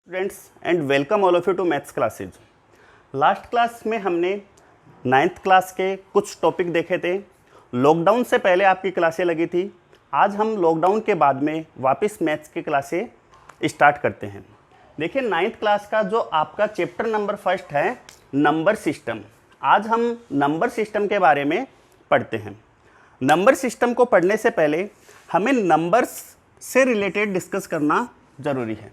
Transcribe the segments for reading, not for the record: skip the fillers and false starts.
Students and welcome all of you to maths classes. Last class में हमने 9th class के कुछ topic देखे थे। लॉकडाउन से पहले आपकी क्लासें लगी थी। आज हम लॉकडाउन के बाद में वापस मैथ्स की क्लासें स्टार्ट करते हैं। देखिए 9th क्लास का जो आपका चैप्टर नंबर फर्स्ट है नंबर सिस्टम। आज हम नंबर सिस्टम के बारे में पढ़ते हैं। नंबर सिस्टम को पढ़ने से पहले हमें नंबर्स से रिलेटेड डिस्कस करना ज़रूरी है।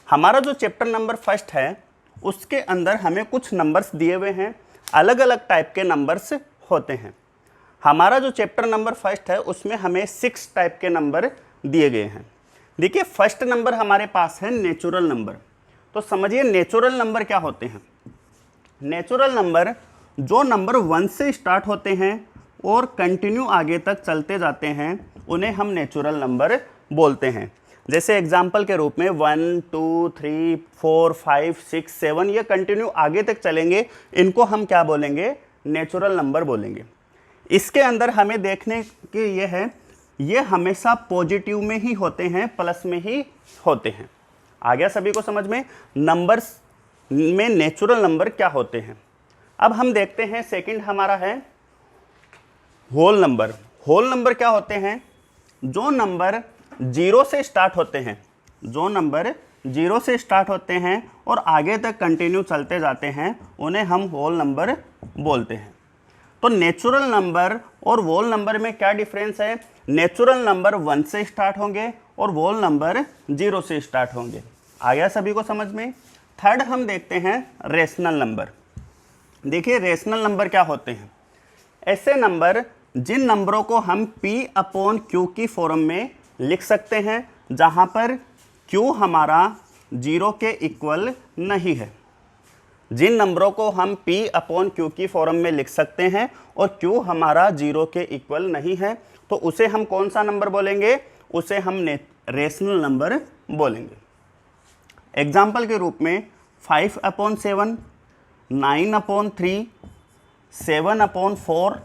हमारा जो चैप्टर नंबर फर्स्ट है उसके अंदर हमें कुछ नंबर्स दिए हुए हैं, अलग अलग टाइप के नंबर्स होते हैं। हमारा जो चैप्टर नंबर फर्स्ट है उसमें हमें 6 टाइप के नंबर दिए गए हैं। देखिए फर्स्ट नंबर हमारे पास है नेचुरल नंबर। तो समझिए नेचुरल नंबर क्या होते हैं। नेचुरल नंबर जो नंबर 1 से स्टार्ट होते हैं और कंटिन्यू आगे तक चलते जाते हैं उन्हें हम नेचुरल नंबर बोलते हैं। जैसे एग्जाम्पल के रूप में 1, 2, 3, 4, 5, 6, 7 ये कंटिन्यू आगे तक चलेंगे, इनको हम क्या बोलेंगे, नेचुरल नंबर बोलेंगे। इसके अंदर हमें देखने के ये है, ये हमेशा पॉजिटिव में ही होते हैं, प्लस में ही होते हैं। आ गया सभी को समझ में। नंबर्स में नेचुरल नंबर क्या होते हैं। अब हम देखते हैं सेकंड हमारा है होल नंबर। होल नंबर क्या होते हैं, जो नंबर 0 से स्टार्ट होते हैं, जो नंबर 0 से स्टार्ट होते हैं और आगे तक कंटिन्यू चलते जाते हैं उन्हें हम होल नंबर बोलते हैं। तो नेचुरल नंबर और होल नंबर में क्या डिफरेंस है। नेचुरल नंबर 1 से स्टार्ट होंगे और होल नंबर 0 से स्टार्ट होंगे। आ गया सभी को समझ में। थर्ड हम देखते हैं रेशनल नंबर। देखिए रेशनल नंबर क्या होते हैं, ऐसे नंबर जिन नंबरों को हम P/Q की फॉर्म में लिख सकते हैं जहां पर Q हमारा 0 के इक्वल नहीं है। जिन नंबरों को हम P/Q की फॉर्म में लिख सकते हैं और Q हमारा 0 के इक्वल नहीं है तो उसे हम कौन सा नंबर बोलेंगे, उसे हम रेशनल नंबर बोलेंगे। एग्जाम्पल के रूप में 5/7, 9/3, 7/4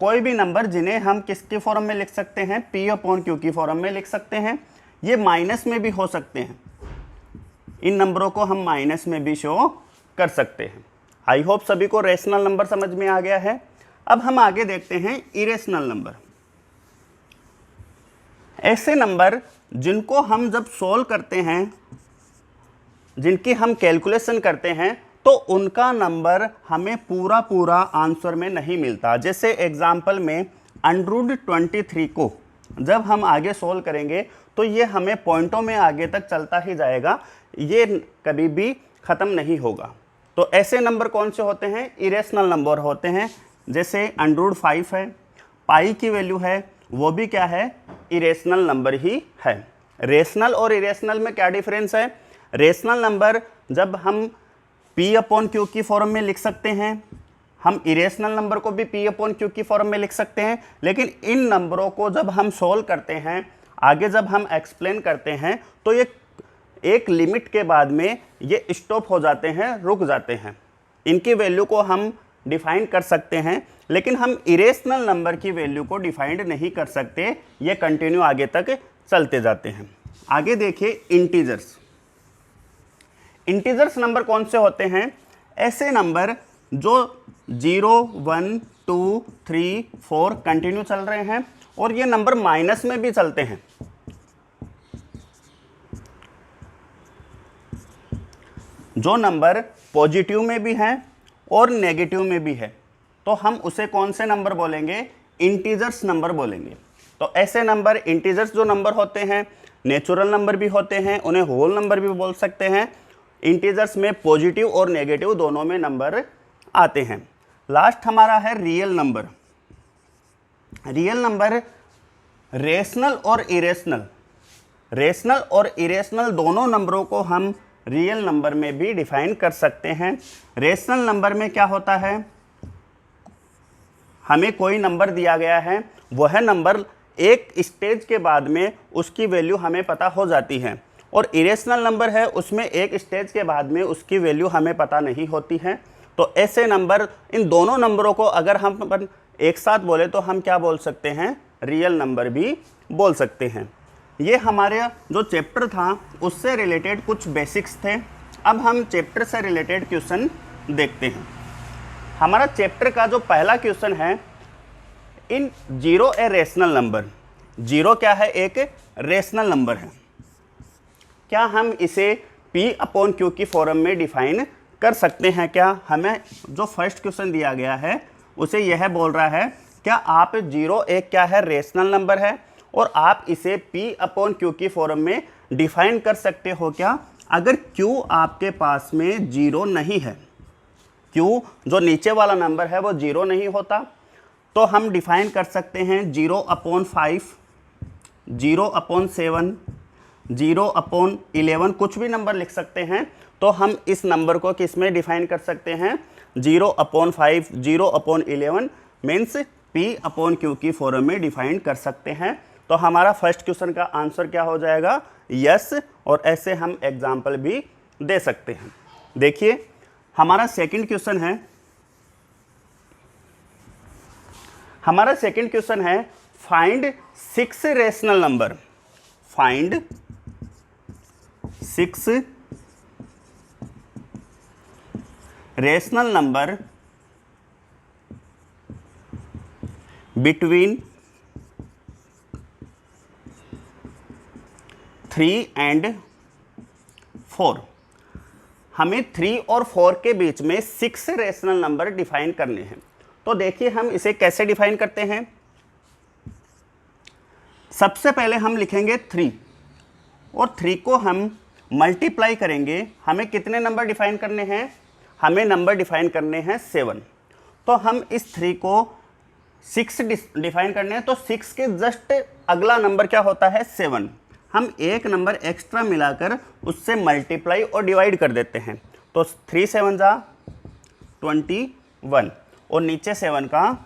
कोई भी नंबर जिन्हें हम किसकी फॉर्म में लिख सकते हैं, P/Q की फॉर्म में लिख सकते हैं। ये माइनस में भी हो सकते हैं, इन नंबरों को हम माइनस में भी शो कर सकते हैं। आई होप सभी को रेशनल नंबर समझ में आ गया है। अब हम आगे देखते हैं इरेशनल नंबर। ऐसे नंबर जिनको हम जब सोल्व करते हैं, जिनकी हम कैलकुलेशन करते हैं तो उनका नंबर हमें पूरा आंसर में नहीं मिलता। जैसे एग्जाम्पल में √23 को जब हम आगे सोल्व करेंगे तो ये हमें पॉइंटों में आगे तक चलता ही जाएगा, ये कभी भी ख़त्म नहीं होगा। तो ऐसे नंबर कौन से होते हैं, इरेशनल नंबर होते हैं। जैसे √5 है, पाई की वैल्यू है, वो भी क्या है, इरेशनल नंबर ही है। रेशनल और इरेशनल में क्या डिफरेंस है। रेशनल नंबर जब हम P/Q की फॉर्म में लिख सकते हैं, हम इरेशनल नंबर को भी P/Q की फॉर्म में लिख सकते हैं, लेकिन इन नंबरों को जब हम सोल्व करते हैं, आगे जब हम एक्सप्लेन करते हैं तो ये एक लिमिट के बाद में ये स्टॉप हो जाते हैं, रुक जाते हैं। इनकी वैल्यू को हम डिफाइन कर सकते हैं, लेकिन हम इरेशनल नंबर की वैल्यू को डिफाइंड नहीं कर सकते, ये कंटिन्यू आगे तक चलते जाते हैं। आगे देखिए इंटीजर्स। इंटीजर्स नंबर कौन से होते हैं, ऐसे नंबर जो 0, 1, 2, 3, 4 कंटिन्यू चल रहे हैं और ये नंबर माइनस में भी चलते हैं। जो नंबर पॉजिटिव में भी हैं और नेगेटिव में भी है तो हम उसे कौन से नंबर बोलेंगे, इंटीजर्स नंबर बोलेंगे। तो ऐसे नंबर इंटीजर्स जो नंबर होते हैं नेचुरल नंबर भी होते हैं, उन्हें होल नंबर भी बोल सकते हैं। इंटीजर्स में पॉजिटिव और नेगेटिव दोनों में नंबर आते हैं। लास्ट हमारा है real number. Real number rational और इरेशनल, रेशनल और इरेशनल दोनों नंबरों को हम रियल नंबर में भी डिफाइन कर सकते हैं। रेशनल नंबर में क्या होता है, हमें कोई नंबर दिया गया है, वह नंबर एक स्टेज के बाद में उसकी वैल्यू हमें पता हो जाती है, और इरेशनल नंबर है उसमें एक स्टेज के बाद में उसकी वैल्यू हमें पता नहीं होती है। तो ऐसे नंबर, इन दोनों नंबरों को अगर हम एक साथ बोले तो हम क्या बोल सकते हैं, रियल नंबर भी बोल सकते हैं। ये हमारे जो चैप्टर था उससे रिलेटेड कुछ बेसिक्स थे। अब हम चैप्टर से रिलेटेड क्वेश्चन देखते हैं। हमारा चैप्टर का जो पहला क्वेश्चन है, in zero a rational number. Zero क्या है? एक रेशनल नंबर है। क्या हम इसे P अपॉन Q की फॉर्म में डिफाइन कर सकते हैं क्या? हमें जो फर्स्ट क्वेश्चन दिया गया है उसे यह बोल रहा है, क्या आप जीरो एक क्या है? रेशनल नंबर है और आप इसे P अपॉन Q की फॉर्म में डिफाइन कर सकते हो क्या? अगर Q आपके पास में जीरो नहीं है, Q जो नीचे वाला नंबर है वो जीरो नहीं होता, तो हम डिफाइन कर सकते हैं 0/5, 0/7, 0/11, कुछ भी नंबर लिख सकते हैं। तो हम इस नंबर को किस में डिफाइन कर सकते हैं? 0/5, 0/11 मीन्स P अपॉन Q की फॉर्म में डिफाइन कर सकते हैं। तो हमारा फर्स्ट क्वेश्चन का आंसर क्या हो जाएगा? यस। और ऐसे हम एग्जाम्पल भी दे सकते हैं। देखिए हमारा सेकंड क्वेश्चन है, find 6 rational number. Find 6 rational number between 3 and 4। हमें 3 और 4 के बीच में 6 रेशनल नंबर डिफाइन करने हैं। तो देखिए हम इसे कैसे डिफाइन करते हैं। सबसे पहले हम लिखेंगे 3 और 3 को हम मल्टीप्लाई करेंगे। हमें कितने नंबर डिफाइन करने हैं? हमें नंबर डिफाइन करने हैं 7। तो हम इस 3 को 6 डिफाइन करने हैं, तो 6 के जस्ट अगला नंबर क्या होता है? 7। हम एक नंबर एक्स्ट्रा मिलाकर उससे मल्टीप्लाई और डिवाइड कर देते हैं। तो 3 7 जा 21 और नीचे 7 का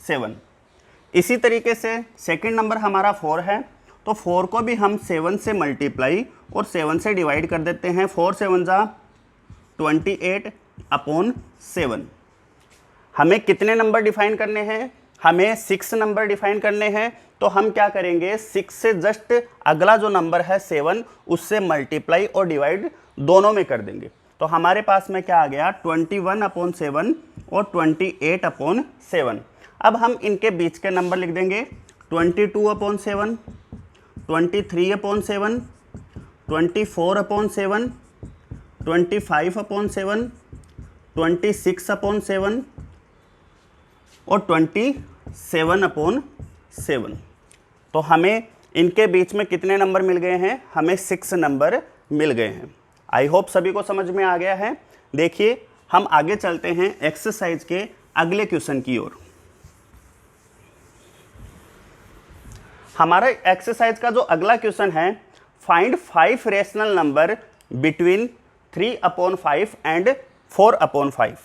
7। इसी तरीके से सेकंड नंबर हमारा 4 है, तो 4 को भी हम 7 से मल्टीप्लाई और 7 से डिवाइड कर देते हैं। 4 7 जा 28/7। हमें कितने नंबर डिफाइन करने हैं? हमें 6 नंबर डिफाइन करने हैं। तो हम क्या करेंगे? 6 से जस्ट अगला जो नंबर है 7, उससे मल्टीप्लाई और डिवाइड दोनों में कर देंगे। तो हमारे पास में क्या आ गया? 21/7 और 28/7। अब हम इनके बीच के नंबर लिख देंगे 22/7, 23/7, 24/7, 25/7, 26/7 और 27/7। तो हमें इनके बीच में कितने नंबर मिल गए हैं? हमें 6 नंबर मिल गए हैं। आई होप सभी को समझ में आ गया है। देखिए हम आगे चलते हैं एक्सरसाइज के अगले क्वेश्चन की ओर। हमारा एक्सरसाइज का जो अगला क्वेश्चन है, find 5 rational number between 3/5 and 4/5।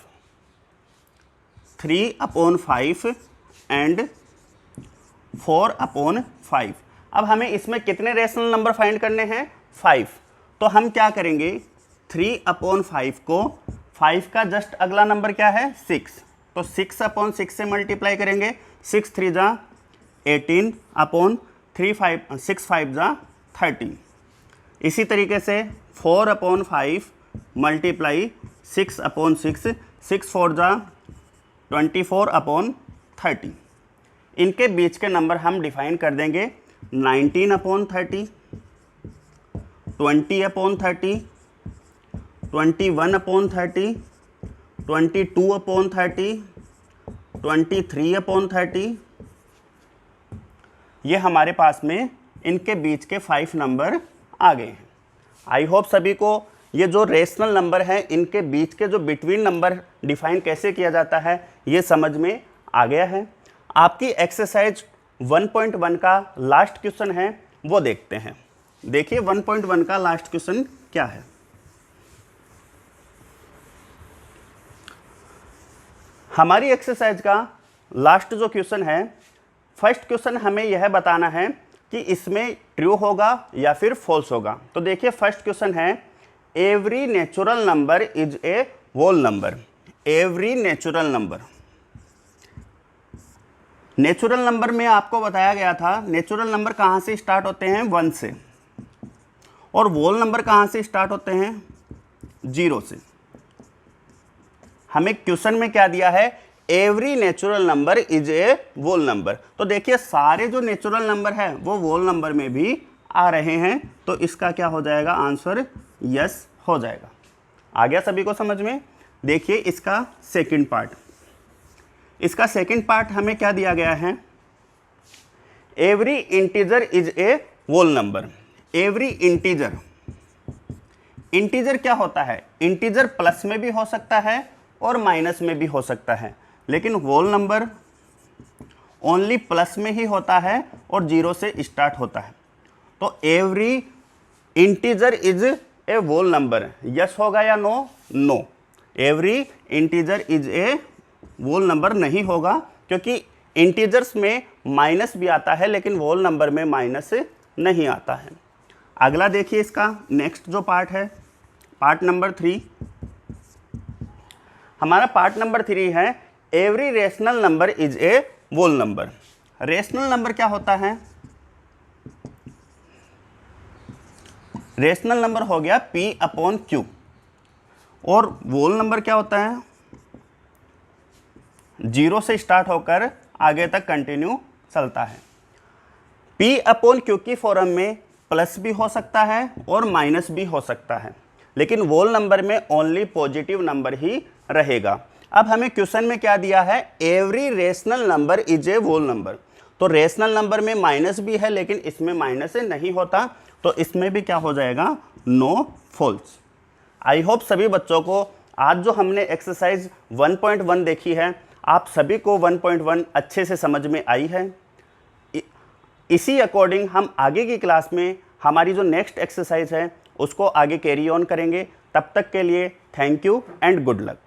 3/5 and 4/5। अब हमें इसमें कितने रेशनल नंबर फाइंड करने हैं? 5। तो हम क्या करेंगे? 3/5 को 5 का जस्ट अगला नंबर क्या है? 6। तो 6/6 से मल्टीप्लाई करेंगे। 6 3 जा 18/3 6 5 जा 30। इसी तरीके से 4/5 मल्टीप्लाई 6/6, 6 4 जा 24/30। इनके बीच के नंबर हम डिफाइन कर देंगे 19/30, 20/30, 21/30, 22/30, 23/30। ये हमारे पास में इनके बीच के 5 नंबर आ गए हैं। आई होप सभी को ये जो रेशनल नंबर है इनके बीच के जो बिटवीन नंबर डिफाइन कैसे किया जाता है ये समझ में आ गया है। आपकी एक्सरसाइज 1.1 का लास्ट क्वेश्चन है, वो देखते हैं। देखिए 1.1 का लास्ट क्वेश्चन क्या है। हमारी एक्सरसाइज का लास्ट जो क्वेश्चन है, फर्स्ट क्वेश्चन हमें यह बताना है कि इसमें ट्रू होगा या फिर फॉल्स होगा। तो देखिए फर्स्ट क्वेश्चन है, every natural number is a whole number. Every natural number, natural number में आपको बताया गया था, नेचुरल नंबर कहाँ से स्टार्ट होते हैं, 1 से, और वोल नंबर कहाँ से स्टार्ट होते हैं, 0 से। हमें क्वेश्चन में क्या दिया है, every natural number is a whole number. तो देखिए सारे जो नेचुरल नंबर है वो वोल नंबर में भी आ रहे हैं, तो इसका क्या हो जाएगा, आंसर यस हो जाएगा। आ गया सभी को समझ में। देखिए इसका सेकंड पार्ट, इसका सेकंड पार्ट हमें क्या दिया गया है, every integer is a whole number. Every integer, integer क्या होता है, इंटीजर प्लस में भी हो सकता है और माइनस में भी हो सकता है, लेकिन वोल नंबर ओनली प्लस में ही होता है और 0 से स्टार्ट होता है। तो every integer is a whole number, yes होगा या no, no. Every integer is a whole number नहीं होगा, क्योंकि इंटीजर्स में माइनस भी आता है लेकिन वोल नंबर में माइनस नहीं आता है। अगला देखिए इसका नेक्स्ट जो पार्ट है, पार्ट नंबर 3। हमारा पार्ट नंबर 3 है every rational number is a whole number. Rational number क्या होता है, रेशनल नंबर हो गया P/Q, और वोल नंबर क्या होता है, 0 से स्टार्ट होकर आगे तक कंटिन्यू चलता है। P/Q की फॉर्म में प्लस भी हो सकता है और माइनस भी हो सकता है, लेकिन वोल नंबर में ओनली पॉजिटिव नंबर ही रहेगा। अब हमें क्वेश्चन में क्या दिया है, every rational number is a whole number. तो रेशनल नंबर में माइनस भी है लेकिन इसमें माइनस नहीं होता, तो इसमें भी क्या हो जाएगा, नो, फॉल्स। आई होप सभी बच्चों को आज जो हमने एक्सरसाइज 1.1 देखी है, आप सभी को 1.1 अच्छे से समझ में आई है। इसी अकॉर्डिंग हम आगे की क्लास में हमारी जो नेक्स्ट एक्सरसाइज है उसको आगे कैरी ऑन करेंगे। तब तक के लिए thank you and good luck.